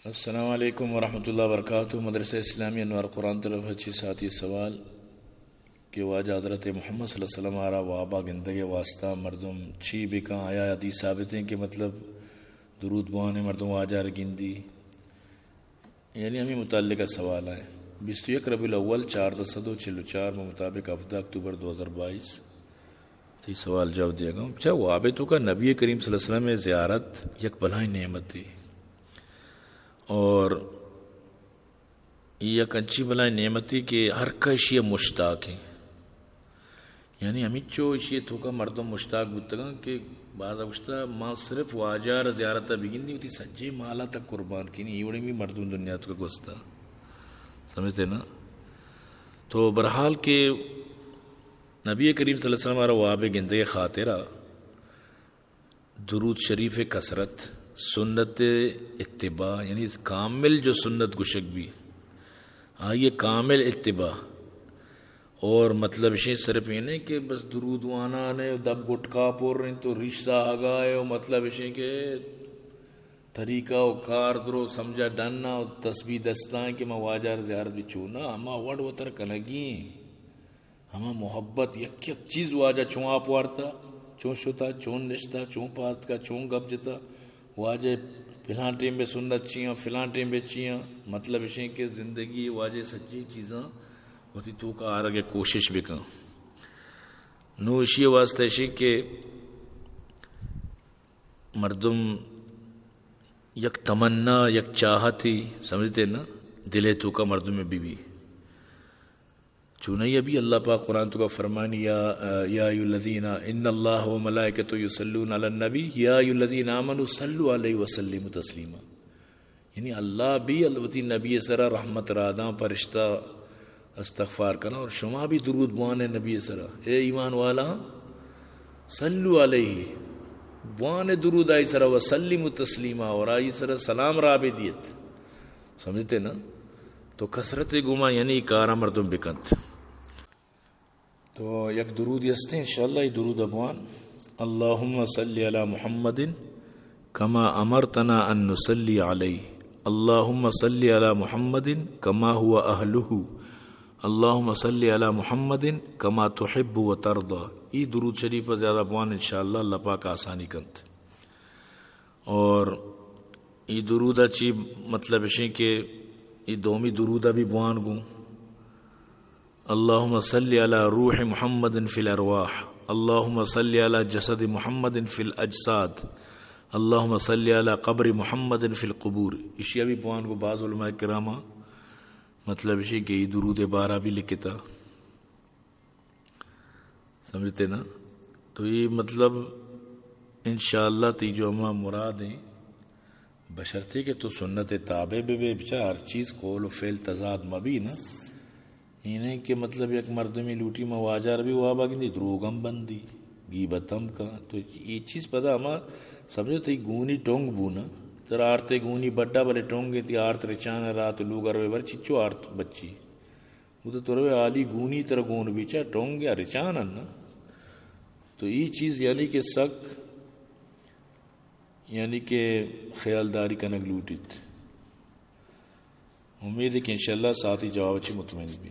السلام علیکم ورحمۃ اللہ وبرکاتہ۔ مدرسہ اسلامی انوار قرآن طرف اچھی ساتھی سوال کہ واجہ حضرت محمد صلی اللہ علیہ وسلم آرہ وابا گندگی واسطہ مردم چی بکاں آیا حدیث ثابت ہیں کہ مطلب درود بوانے مردم واجہ رگندی، یعنی ہمیں متعلقہ سوال ہے 21 ربیع الاول 1444 مطابق 17 اکتوبر 2022 تی سوال جواب دیا گا۔ اچھا وابطوں کا نبی کریم صلی اللہ علیہ وسلم میں زیارت یک بھلائی نعمت تھی اور یک اچھی بلائی نعمتی کہ ہر کا اشیاء مشتاق ہیں، یعنی ہمیں چو اشیاء تھوکا مردم مشتاق بتگاں کہ بعض اوشتا ماں صرف واجار زیارتہ بگن دی ہوتی سجے مالا تک قربان کی نہیں ایوڑی بھی مردم دنیا تو کا گوستا سمجھتے نا۔ تو برحال کہ نبی کریم صلی اللہ علیہ وسلم واب گندے خاطرہ درود شریف کثرت سنت اتباع، یعنی کامل جو سنت گشک بھی آئیے کامل اتباع، اور مطلب شے صرف یہ نہیں کہ بس درود وانا نے دب گٹکا پور رہے تو رشتہ آگائے اور مطلب شے کہ طریقہ و کار درو سمجھا ڈننا اور تسبیح دستائیں کہ میں واجار زیارت بھی چونا ہما وڈ وطر کنگی ہما محبت یک یک چیز واجہ چون آپ وارتا چون شتا چون نشتا چون پات کا چون گب جتا واجہ فلاں ٹیم پہ سنت چیاں فلاں ٹیم پہ چیاں، مطلب اسے کہ زندگی واجہ سچی چیزاں ہوتی تو کا آرگے کوشش بھی کن نو اسی واسطہ اسی کہ مردم یک تمنا یک چاہتی سمجھتے نا دلے تو کا مردم میں بھی چونہی ابھی اللہ پاک قرآن تو کا فرمانی یا ایھا الذین ان اللہ و ملائکۃ یصلون علی النبی یا ایھا الذین آمنوا صلوا علیہ وسلموا تسلیما، یعنی اللہ بھی الوتی نبی سرا رحمت راداں فرشتہ استغفار کرنا اور شما بھی درود بوانے نبی سرا اے ایمان والا صلو علیہ بوانے درود آئی سرا وسلموا تسلیما اور آئی سرا سلام رابع دیت سمجھتے نا۔ تو کثرت گما یعنی کارا مردم بکند تو یک درود یستے انشاءاللہ یہ درود ابوان اللہم صلی علی محمد کما امرتنا ان نصلی علیہ اللہم صلی علی محمد کما ہوا اہلہ اللہم صلی علی محمد کما تحب و ترضا، یہ درود شریف زیادہ ابوان انشاءاللہ اللہ پاک آسانی کند۔ اور یہ درود اچھی مطلب ہے کہ یہ دومی درودہ بھی بوان گوں اللہم صلی علی روح محمد فی الارواح اللہم صلی علی جسد محمد فی الاجساد اللہم صلی علی قبر محمد فی القبور، اشیاء بھی بوان گوں۔ بعض علماء کرامہ مطلب اسی کہ یہ درود بارہ بھی لکھتا سمجھتے نا۔ تو یہ مطلب انشاءاللہ تی جو ہمیں مراد ہیں بشرطے کہ تو سنت تابع بے بچا ہر چیز قول و فعل تضاد مبی نا، یہ نہیں کہ مطلب یک مردمی لوٹی میں واجار بھی وابا گندی دروگم بندی غیبتم کا، تو یہ چیز پتا ہما سمجھو تی گونی ٹونگ بونا تر آرتے گونی بڑا بلے ٹونگی تی آرت رچان رات لوگ روے بر چچو آرت بچی وہ تو روے آلی گونی تر گون بیچا ٹونگ یا رچان نا۔ تو یہ چیز یعنی کہ سک یعنی کہ خیالداری کنگ لوٹیت، امید ہے کہ انشاءاللہ ساتھی جواب اچھی مطمئن بھی